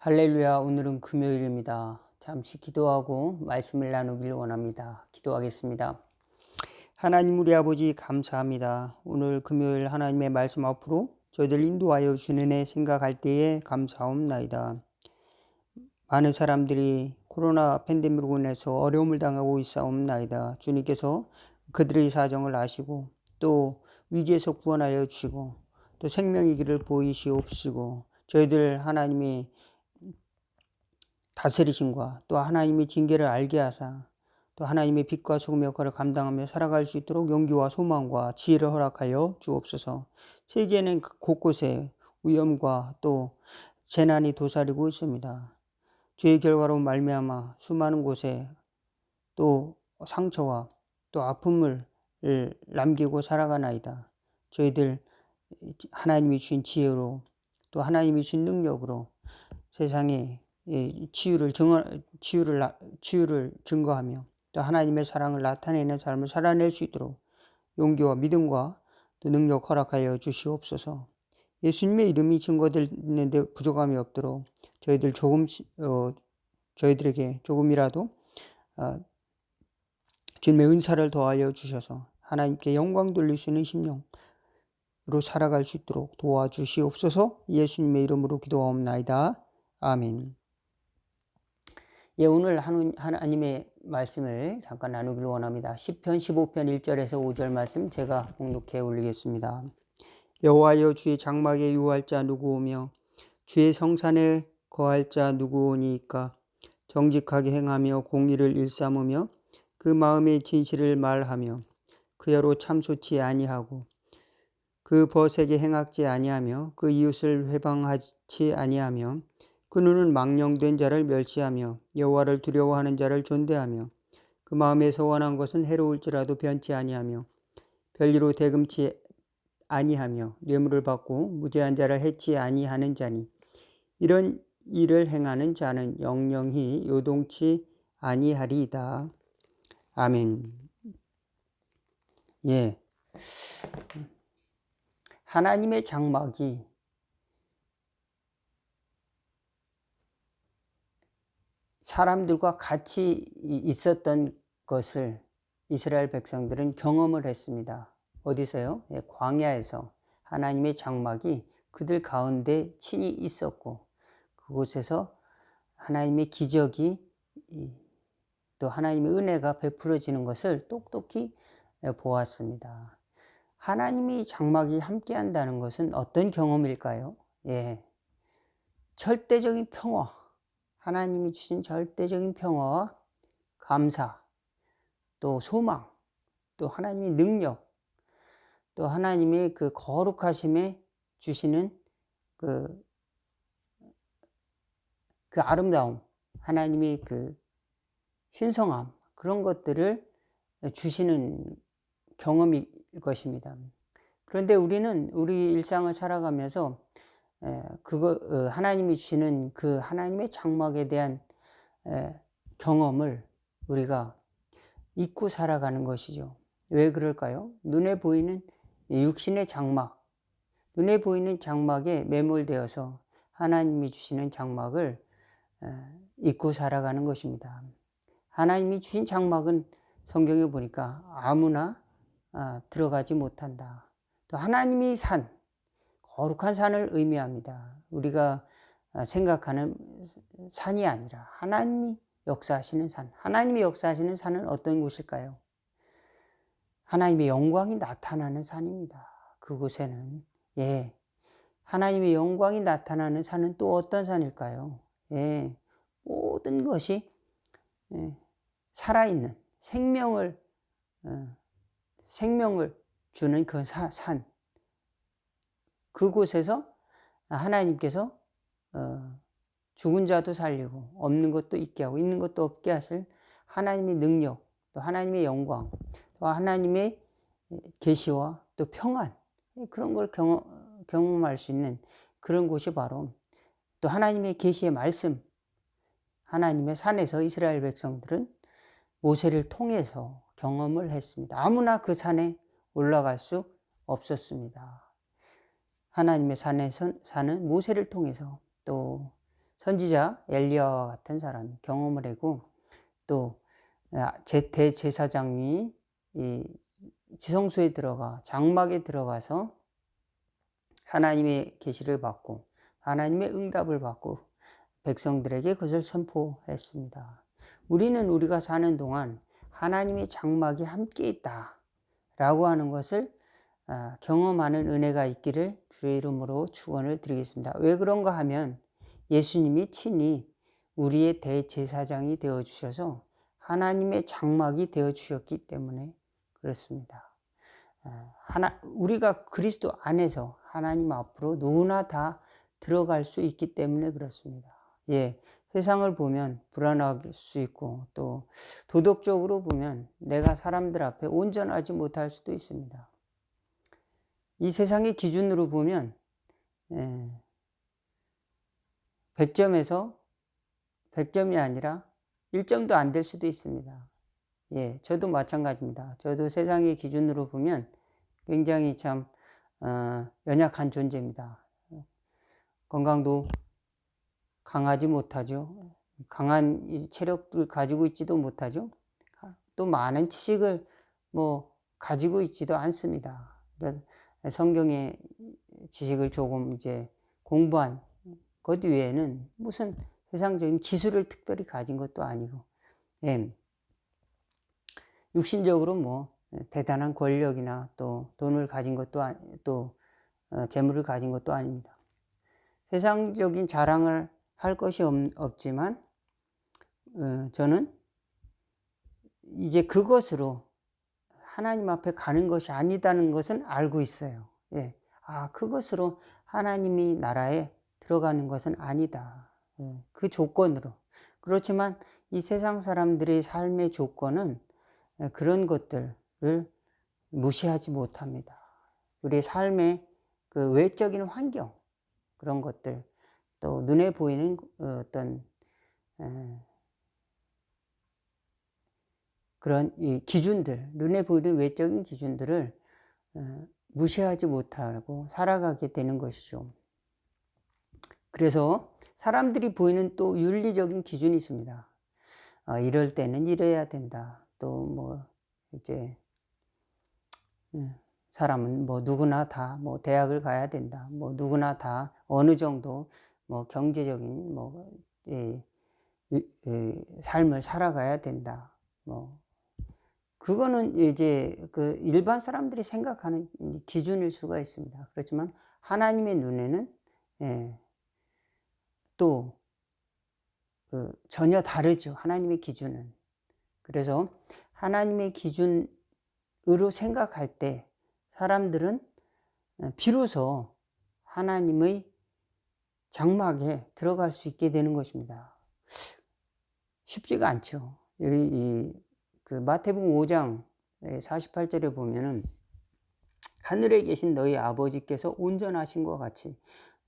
할렐루야, 오늘은 금요일입니다. 잠시 기도하고 말씀을 나누길 원합니다. 기도하겠습니다. 하나님 우리 아버지 감사합니다. 오늘 금요일 하나님의 말씀 앞으로 저희들 인도하여 주시는 애 생각할 때에 감사옵나이다. 많은 사람들이 코로나 팬데믹으로 인해서 어려움을 당하고 있사옵나이다. 주님께서 그들의 사정을 아시고 또 위기에서 구원하여 주시고 또 생명의 길을 보이시옵시고 저희들 하나님이 다스리심과 또 하나님의 징계를 알게 하사 또 하나님의 빛과 소금의 역할을 감당하며 살아갈 수 있도록 용기와 소망과 지혜를 허락하여 주옵소서. 세계에는 곳곳에 위험과 또 재난이 도사리고 있습니다. 죄의 결과로 말미암아 수많은 곳에 또 상처와 또 아픔을 남기고 살아가나이다. 저희들 하나님이 주신 지혜로 또 하나님이 주신 능력으로 세상에 치유를 증거하며 또 하나님의 사랑을 나타내는 삶을 살아낼 수 있도록 용기와 믿음과 또 능력 허락하여 주시옵소서. 예수님의 이름이 증거되는데 부족함이 없도록 저희들에게 조금이라도 주님의 은사를 더하여 주셔서 하나님께 영광 돌릴 수 있는 심령으로 살아갈 수 있도록 도와주시옵소서. 예수님의 이름으로 기도하옵나이다. 아멘. 오늘 하나님의 말씀을 잠깐 나누기를 원합니다. 시편 15편 1절에서 5절 말씀 제가 봉독해 올리겠습니다. 여호와여 주의 장막에 유할 자 누구오며 주의 성산에 거할 자 누구오니이까. 정직하게 행하며 공의를 일삼으며 그 마음의 진실을 말하며 그야로 참소치 아니하고 그 벗에게 행악지 아니하며 그 이웃을 회방하지 아니하며 그 눈은 망령된 자를 멸시하며 여호와를 두려워하는 자를 존대하며 그 마음에 소원한 것은 해로울지라도 변치 아니하며 별리로 대금치 아니하며 뇌물을 받고 무죄한 자를 해치 아니하는 자니 이런 일을 행하는 자는 영영히 요동치 아니하리이다. 아멘. 하나님의 장막이 사람들과 같이 있었던 것을 이스라엘 백성들은 경험을 했습니다. 어디서요? 광야에서 하나님의 장막이 그들 가운데 친히 있었고 그곳에서 하나님의 기적이 또 하나님의 은혜가 베풀어지는 것을 똑똑히 보았습니다. 하나님이 장막이 함께한다는 것은 어떤 경험일까요? 절대적인 평화, 하나님이 주신 절대적인 평화와 감사, 또 소망, 또 하나님의 능력, 또 하나님의 그 거룩하심에 주시는 그 아름다움, 하나님의 그 신성함, 그런 것들을 주시는 경험일 것입니다. 그런데 우리는 우리 일상을 살아가면서 하나님이 주시는 그 하나님의 장막에 대한 경험을 우리가 잊고 살아가는 것이죠. 왜 그럴까요? 눈에 보이는 육신의 장막, 눈에 보이는 장막에 매몰되어서 하나님이 주시는 장막을 잊고 살아가는 것입니다. 하나님이 주신 장막은 성경에 보니까 아무나 들어가지 못한다. 또 하나님이 거룩한 산을 의미합니다. 우리가 생각하는 산이 아니라 하나님이 역사하시는 산. 하나님이 역사하시는 산은 어떤 곳일까요? 하나님의 영광이 나타나는 산입니다. 그곳에는 하나님의 영광이 나타나는 산은 또 어떤 산일까요? 모든 것이 살아있는 생명을 주는 그 산, 그곳에서 하나님께서 죽은 자도 살리고 없는 것도 있게 하고 있는 것도 없게 하실 하나님의 능력, 또 하나님의 영광, 또 하나님의 계시와 또 평안, 그런 걸 경험할 수 있는 그런 곳이 바로 또 하나님의 계시의 말씀, 하나님의 산에서 이스라엘 백성들은 모세를 통해서 경험을 했습니다. 아무나 그 산에 올라갈 수 없었습니다. 하나님의 산에서 사는 모세를 통해서 또 선지자 엘리야와 같은 사람이 경험을 하고 또 대제사장이 이 지성소에 들어가 장막에 들어가서 하나님의 계시를 받고 하나님의 응답을 받고 백성들에게 그것을 선포했습니다. 우리는 우리가 사는 동안 하나님의 장막이 함께 있다 라고 하는 것을 경험하는 은혜가 있기를 주의 이름으로 축원을 드리겠습니다. 왜 그런가 하면 예수님이 친히 우리의 대제사장이 되어주셔서 하나님의 장막이 되어주셨기 때문에 그렇습니다. 우리가 그리스도 안에서 하나님 앞으로 누구나 다 들어갈 수 있기 때문에 그렇습니다. 예, 세상을 보면 불안할 수 있고 또 도덕적으로 보면 내가 사람들 앞에 온전하지 못할 수도 있습니다. 이 세상의 기준으로 보면 100점에서 100점이 아니라 1점도 안 될 수도 있습니다. 예, 저도 마찬가지입니다. 저도 세상의 기준으로 보면 굉장히 참 연약한 존재입니다. 건강도 강하지 못하죠. 강한 체력을 가지고 있지도 못하죠. 또 많은 지식을 가지고 있지도 않습니다. 그러니까 성경의 지식을 조금 이제 공부한 것 외에는 무슨 세상적인 기술을 특별히 가진 것도 아니고, 예. 육신적으로 대단한 권력이나 또 돈을 가진 것도 또 재물을 가진 것도 아닙니다. 세상적인 자랑을 할 것이 없지만 저는 이제 그것으로 하나님 앞에 가는 것이 아니다는 것은 알고 있어요. 예. 그것으로 하나님이 나라에 들어가는 것은 아니다. 예. 그 조건으로. 그렇지만 이 세상 사람들의 삶의 조건은 그런 것들을 무시하지 못합니다. 우리 삶의 그 외적인 환경, 그런 것들, 또 눈에 보이는 어떤 그런 이 기준들, 눈에 보이는 외적인 기준들을 무시하지 못하고 살아가게 되는 것이죠. 그래서 사람들이 보이는 또 윤리적인 기준이 있습니다. 이럴 때는 이래야 된다. 또 이제 사람은 누구나 다 대학을 가야 된다. 누구나 다 어느 정도 경제적인 삶을 살아가야 된다. 그거는 이제 그 일반 사람들이 생각하는 기준일 수가 있습니다. 그렇지만 하나님의 눈에는 또 전혀 다르죠. 하나님의 기준은. 그래서 하나님의 기준으로 생각할 때 사람들은 비로소 하나님의 장막에 들어갈 수 있게 되는 것입니다. 쉽지가 않죠. 여기 그 마태복음 5장 48절에 보면은 하늘에 계신 너희 아버지께서 온전하신 것 같이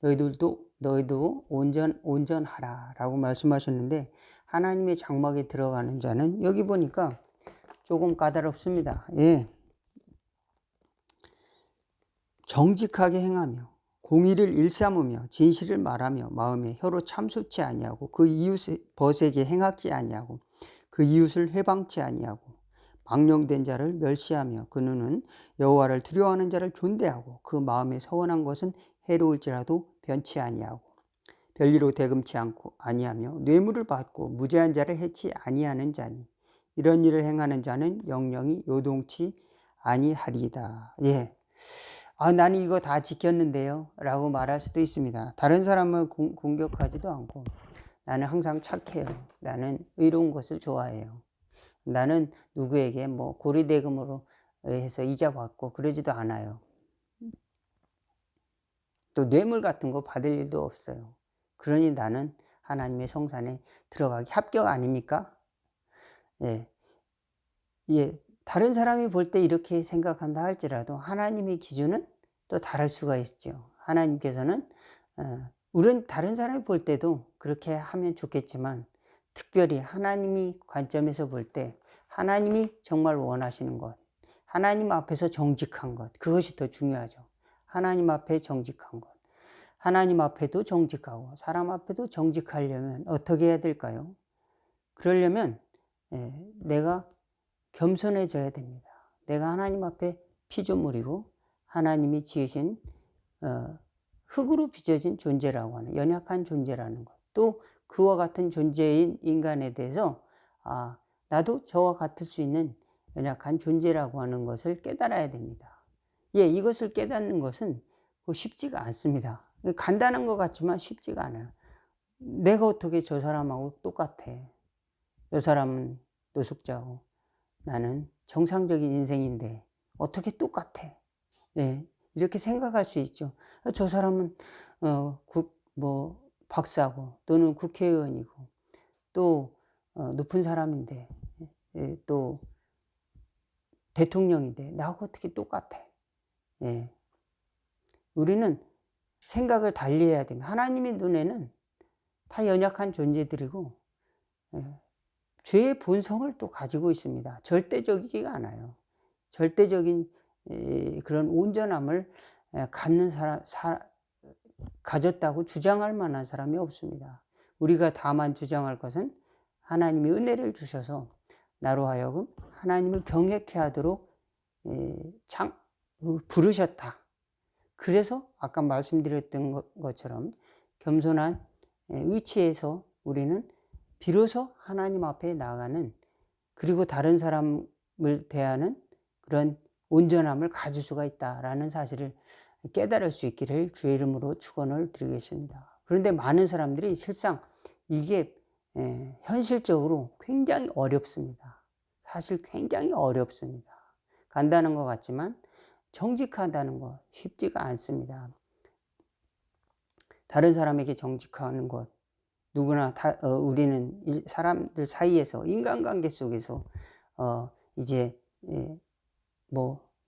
너희도 온전하라 라고 말씀하셨는데, 하나님의 장막에 들어가는 자는 여기 보니까 조금 까다롭습니다. 예. 정직하게 행하며 공의를 일삼으며 진실을 말하며 마음에 혀로 참소치 아니하고 그 이웃의 벗에게 행악지 아니하고 그 이웃을 해방치 아니하고 망령된 자를 멸시하며 그 눈은 여호와를 두려워하는 자를 존대하고 그 마음에 서원한 것은 해로울지라도 변치 아니하고 별리로 대금치 않고 아니하며 뇌물을 받고 무죄한 자를 해치 아니하는 자니 이런 일을 행하는 자는 영영이 요동치 아니하리이다. 예. 나는 이거 다 지켰는데요 라고 말할 수도 있습니다. 다른 사람을 공격하지도 않고 나는 항상 착해요. 나는 의로운 것을 좋아해요. 나는 누구에게 고리대금으로 해서 이자 받고 그러지도 않아요. 또 뇌물 같은 거 받을 일도 없어요. 그러니 나는 하나님의 성산에 들어가기 합격 아닙니까? 예. 예. 다른 사람이 볼 때 이렇게 생각한다 할지라도 하나님의 기준은 또 다를 수가 있죠. 하나님께서는 우리는 다른 사람이 볼 때도 그렇게 하면 좋겠지만 특별히 하나님이 관점에서 볼 때 하나님이 정말 원하시는 것, 하나님 앞에서 정직한 것, 그것이 더 중요하죠. 하나님 앞에 정직한 것. 하나님 앞에도 정직하고 사람 앞에도 정직하려면 어떻게 해야 될까요? 그러려면 내가 겸손해져야 됩니다. 내가 하나님 앞에 피조물이고 하나님이 지으신 흙으로 빚어진 존재라고 하는 연약한 존재라는 것. 또 그와 같은 존재인 인간에 대해서 나도 저와 같을 수 있는 연약한 존재라고 하는 것을 깨달아야 됩니다. 이것을 깨닫는 것은 쉽지가 않습니다. 간단한 것 같지만 쉽지가 않아요. 내가 어떻게 저 사람하고 똑같아. 저 사람은 노숙자고 나는 정상적인 인생인데 어떻게 똑같아. 이렇게 생각할 수 있죠. 저 사람은 박사고 또는 국회의원이고 또 높은 사람인데 또 대통령인데 나하고 어떻게 똑같아. 우리는 생각을 달리해야 됩니다. 하나님의 눈에는 다 연약한 존재들이고 죄의 본성을 또 가지고 있습니다. 절대적이지가 않아요. 절대적인 그런 온전함을 갖는 가졌다고 주장할 만한 사람이 없습니다. 우리가 다만 주장할 것은 하나님이 은혜를 주셔서 나로 하여금 하나님을 경외케 하도록 부르셨다. 그래서 아까 말씀드렸던 것처럼 겸손한 위치에서 우리는 비로소 하나님 앞에 나아가는, 그리고 다른 사람을 대하는 그런 온전함을 가질 수가 있다라는 사실을 깨달을 수 있기를 주의 이름으로 축원을 드리겠습니다. 그런데 많은 사람들이 실상 이게 현실적으로 굉장히 어렵습니다. 사실 굉장히 어렵습니다. 간단한 것 같지만 정직하다는 것 쉽지가 않습니다. 다른 사람에게 정직하는 것, 누구나 우리는 사람들 사이에서 인간관계 속에서 이제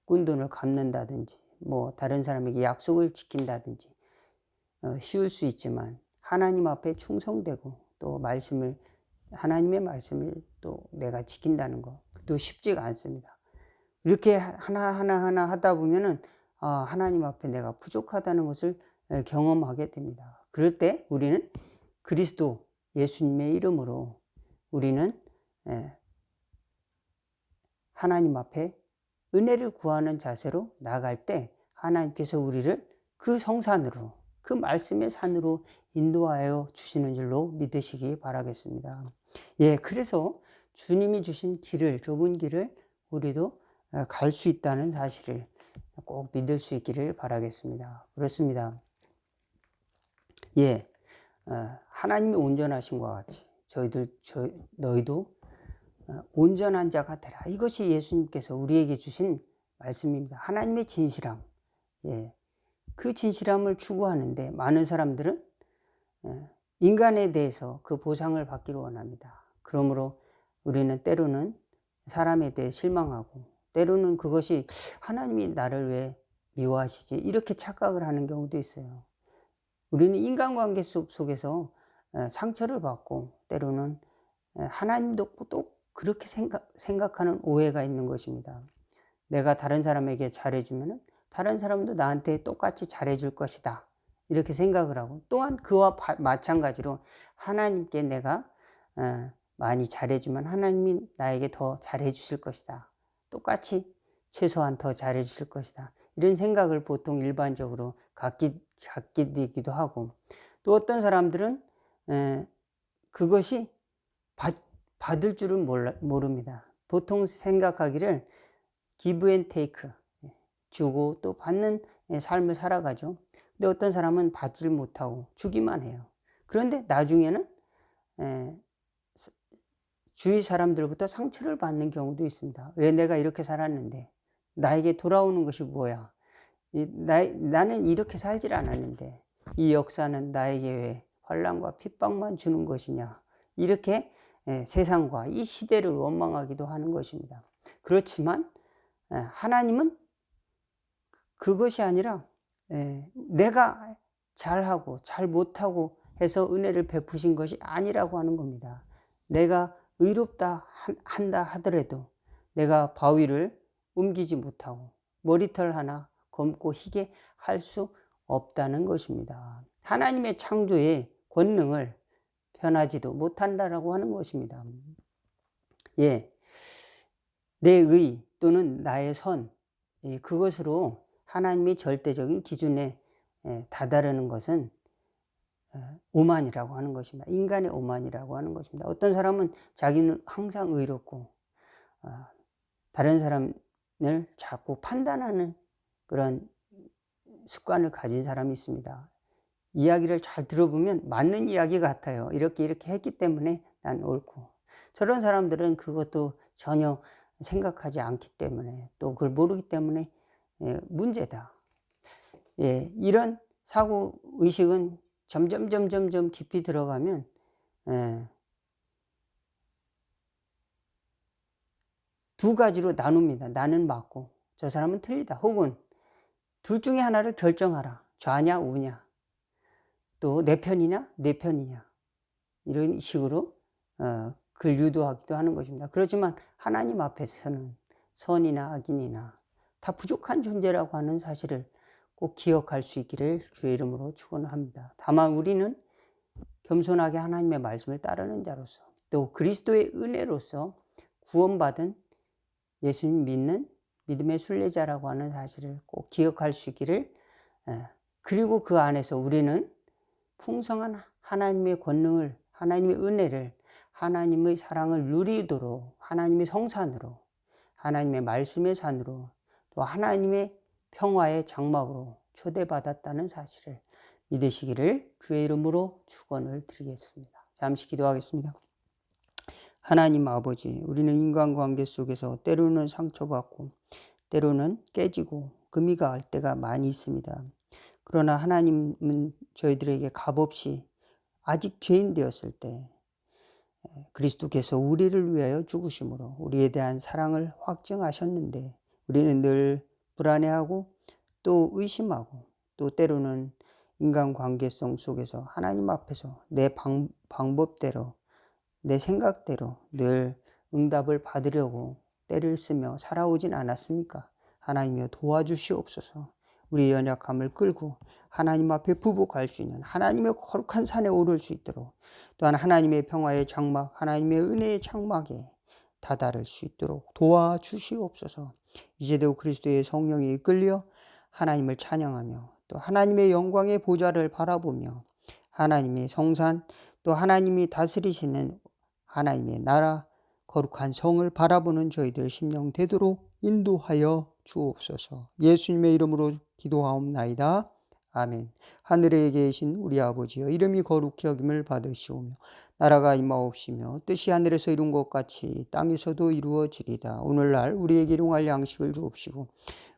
꾼돈을 갚는다든지 다른 사람에게 약속을 지킨다든지 쉬울 수 있지만 하나님 앞에 충성되고 또 하나님의 말씀을 또 내가 지킨다는 것도 쉽지가 않습니다. 이렇게 하나하나 하다 보면은 하나님 앞에 내가 부족하다는 것을 경험하게 됩니다. 그럴 때 우리는 그리스도 예수님의 이름으로 우리는 하나님 앞에 은혜를 구하는 자세로 나아갈 때 하나님께서 우리를 그 성산으로, 그 말씀의 산으로 인도하여 주시는 줄로 믿으시기 바라겠습니다. 그래서 주님이 주신 좁은 길을 우리도 갈 수 있다는 사실을 꼭 믿을 수 있기를 바라겠습니다. 그렇습니다. 하나님이 온전하신 것 같이 너희도 온전한 자가 되라. 이것이 예수님께서 우리에게 주신 말씀입니다. 하나님의 진실함. 그 진실함을 추구하는데 많은 사람들은 인간에 대해서 그 보상을 받기를 원합니다. 그러므로 우리는 때로는 사람에 대해 실망하고 때로는 그것이 하나님이 나를 왜 미워하시지? 이렇게 착각을 하는 경우도 있어요. 우리는 인간관계 속에서 상처를 받고 때로는 하나님도 또 그렇게 생각하는 오해가 있는 것입니다. 내가 다른 사람에게 잘해주면 다른 사람도 나한테 똑같이 잘해줄 것이다. 이렇게 생각을 하고 또한 그와 마찬가지로 하나님께 내가 많이 잘해주면 하나님이 나에게 더 잘해주실 것이다. 똑같이 최소한 더 잘해주실 것이다. 이런 생각을 보통 일반적으로 갖게 되기도 하고 또 어떤 사람들은 그것이 받을 줄은 모릅니다. 보통 생각하기를 give and take, 주고 또 받는 삶을 살아가죠. 근데 어떤 사람은 받질 못하고 주기만 해요. 그런데 나중에는 주위 사람들부터 상처를 받는 경우도 있습니다. 왜 내가 이렇게 살았는데 나에게 돌아오는 것이 뭐야? 나는 이렇게 살질 않았는데 이 역사는 나에게 왜 환난과 핍박만 주는 것이냐? 이렇게 세상과 이 시대를 원망하기도 하는 것입니다. 그렇지만 하나님은 그것이 아니라 내가 잘하고 잘 못하고 해서 은혜를 베푸신 것이 아니라고 하는 겁니다. 내가 의롭다 한다 하더라도 내가 바위를 옮기지 못하고 머리털 하나 검고 희게 할 수 없다는 것입니다. 하나님의 창조의 권능을 변하지도 못한다라고 하는 것입니다. 예, 내 의 또는 나의 선, 그것으로 하나님의 절대적인 기준에 다다르는 것은 오만이라고 하는 것입니다. 인간의 오만이라고 하는 것입니다. 어떤 사람은 자기는 항상 의롭고 다른 사람을 자꾸 판단하는 그런 습관을 가진 사람이 있습니다. 이야기를 잘 들어보면 맞는 이야기 같아요. 이렇게 했기 때문에 난 옳고. 저런 사람들은 그것도 전혀 생각하지 않기 때문에 또 그걸 모르기 때문에 문제다. 이런 사고 의식은 점점 깊이 들어가면 두 가지로 나눕니다. 나는 맞고 저 사람은 틀리다. 혹은 둘 중에 하나를 결정하라. 좌냐 우냐. 또 내 편이냐 내 편이냐. 이런 식으로 그걸 유도하기도 하는 것입니다. 그렇지만 하나님 앞에서는 선이나 악인이나 다 부족한 존재라고 하는 사실을 꼭 기억할 수 있기를 주의 이름으로 축원합니다. 다만 우리는 겸손하게 하나님의 말씀을 따르는 자로서 또 그리스도의 은혜로서 구원받은 예수님 믿는 믿음의 순례자라고 하는 사실을 꼭 기억할 수 있기를, 그리고 그 안에서 우리는 풍성한 하나님의 권능을, 하나님의 은혜를, 하나님의 사랑을 누리도록 하나님의 성산으로, 하나님의 말씀의 산으로, 또 하나님의 평화의 장막으로 초대받았다는 사실을 믿으시기를 주의 이름으로 축원을 드리겠습니다. 잠시 기도하겠습니다. 하나님 아버지, 우리는 인간관계 속에서 때로는 상처받고 때로는 깨지고 금이 가할 때가 많이 있습니다. 그러나 하나님은 저희들에게 값없이 아직 죄인 되었을 때 그리스도께서 우리를 위하여 죽으심으로 우리에 대한 사랑을 확증하셨는데 우리는 늘 불안해하고 또 의심하고 또 때로는 인간관계성 속에서 하나님 앞에서 내 방법대로 내 생각대로 늘 응답을 받으려고 때를 쓰며 살아오진 않았습니까? 하나님이여 도와주시옵소서. 우리의 연약함을 끌고 하나님 앞에 부복할 수 있는 하나님의 거룩한 산에 오를 수 있도록, 또한 하나님의 평화의 장막, 하나님의 은혜의 장막에 다다를 수 있도록 도와주시옵소서. 이제도 그리스도의 성령이 이끌려 하나님을 찬양하며 또 하나님의 영광의 보좌를 바라보며 하나님의 성산, 또 하나님이 다스리시는 하나님의 나라, 거룩한 성을 바라보는 저희들 심령 되도록 인도하여 주옵소서. 예수님의 이름으로 기도하옵나이다. 아멘. 하늘에 계신 우리 아버지여, 이름이 거룩히 여김을 받으시오며 나라가 임하옵시며 뜻이 하늘에서 이룬 것 같이 땅에서도 이루어지리다. 오늘날 우리에게 일용할 양식을 주옵시고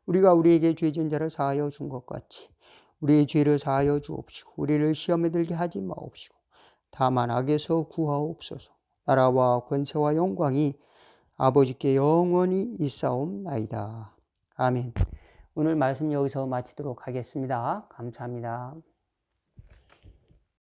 우리가 우리에게 죄진 자를 사하여 준 것 같이 우리의 죄를 사하여 주옵시고 우리를 시험에 들게 하지 마옵시고 다만 악에서 구하옵소서. 나라와 권세와 영광이 아버지께 영원히 있사옵나이다. 아멘. 오늘 말씀 여기서 마치도록 하겠습니다. 감사합니다.